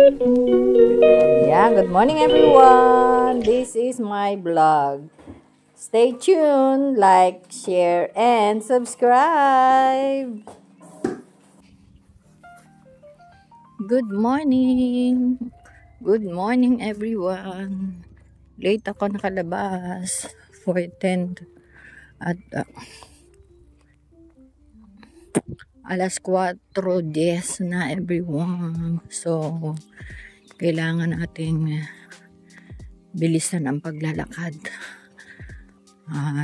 Yeah, good morning everyone. This is my vlog. Stay tuned, like, share, and subscribe. Good morning. Good morning everyone. Late ako nakalabas for 10 at alas 4:10 na everyone. So, kailangan nating bilisan ang paglalakad.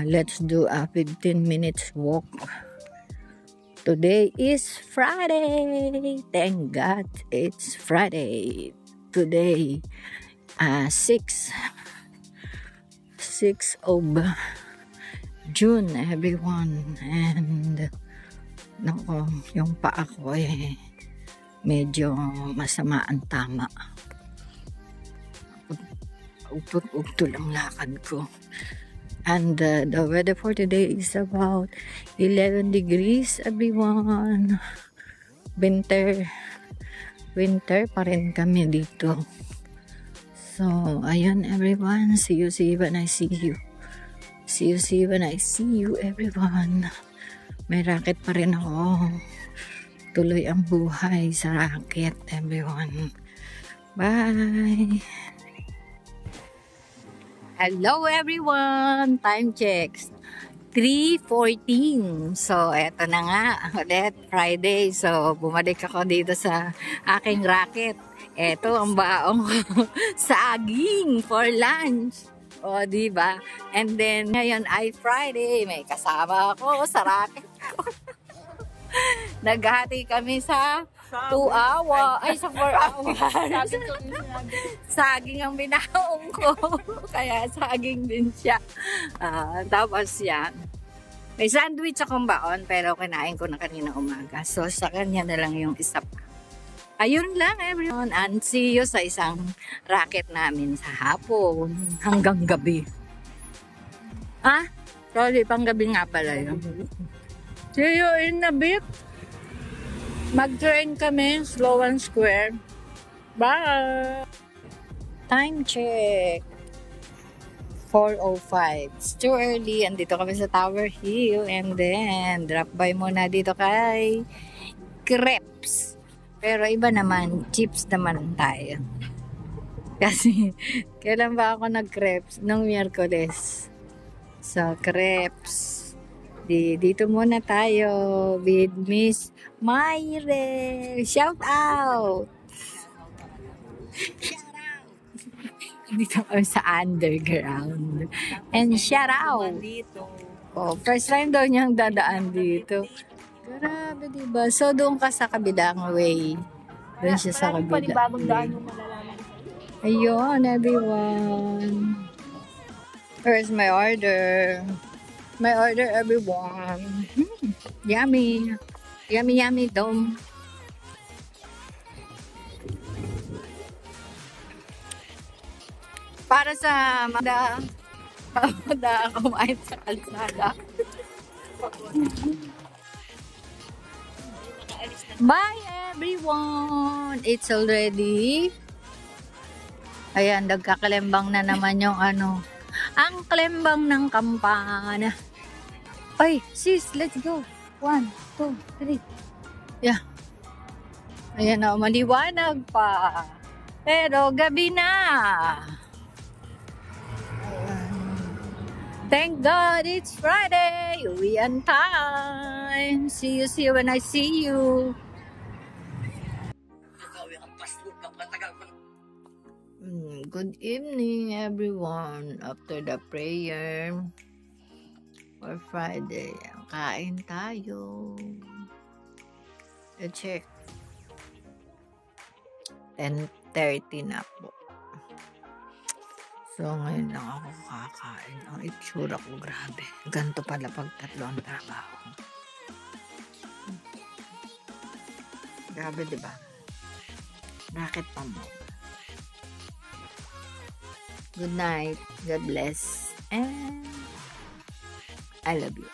Let's do a 15 minutes walk. Today is Friday. Thank God it's Friday. Today, 6 of June, everyone. And nako, yung paa ko medyo masama ang tama. Ugto lang lakad ko. And the weather for today is about 11 degrees, everyone. Winter pa rin kami dito. So, ayun everyone. See you when I see you. See you when I see you, everyone. May racket pa rin ako. Tuloy ang buhay sa racket, everyone. Bye! Hello everyone! Time checks. 3:14. So, eto na nga. Ulit, Friday. So, bumalik ako dito sa aking racket. Eto ang baong ko. Saging for lunch. O, diba? And then, ngayon ay Friday. May kasama ako sa racket ko. Naghati kami sa 2 hours. Ay, sa 4 hours. Saging ang binaong ko. Kaya saging din siya. Tapos yan. May sandwich akong baon pero kinain ko na kanina umaga. So, sa kanya na lang yung isa pa. Ayun lang everyone. And see you sa isang racket namin sa hapon. Hanggang gabi. Sorry, pang gabi nga pala yun. See you in a bit. Mag-train kami, Slow and Square. Bye! Time check. 4:05. It's too early. Andito kami sa Tower Hill. And then, drop by muna dito kay Crepes. Pero iba naman, chips naman tayo. Kasi, kailan ba ako nag-crepes? Nung Miyerkules. So, crepes. Dito muna tayo with Miss Mayre. Shout out! Shout out! Dito kami sa underground. And shout out! Oh, first time daw niyang dadaan dito. Grabe, diba? So, doon ka sa kabilang way. Doon siya sa kabilang way. Ayun, everyone. Where's my order? My order, everyone. Yummy. Yummy, yummy, dom. Para sa mada kumain sa kalsada. Bye, everyone. It's already. Ayan, nagkakalembang na naman yung ang klembang ng kampana. Ay, sis, let's go. 1, 2, 3. Yeah. Ayan o, maliwanag pa. Pero gabi na. Thank God it's Friday. Uwi on time. See you when I see you. Good evening, everyone. After the prayer for Friday, kain tayo. Check. 10:30 na po. So, ngayon lang ako kakain. Ang itsura ko, grabe. Ganto pala pag tatlo ang trabaho. Grabe, diba? Racket pa mo. Good night. God bless. And I love you.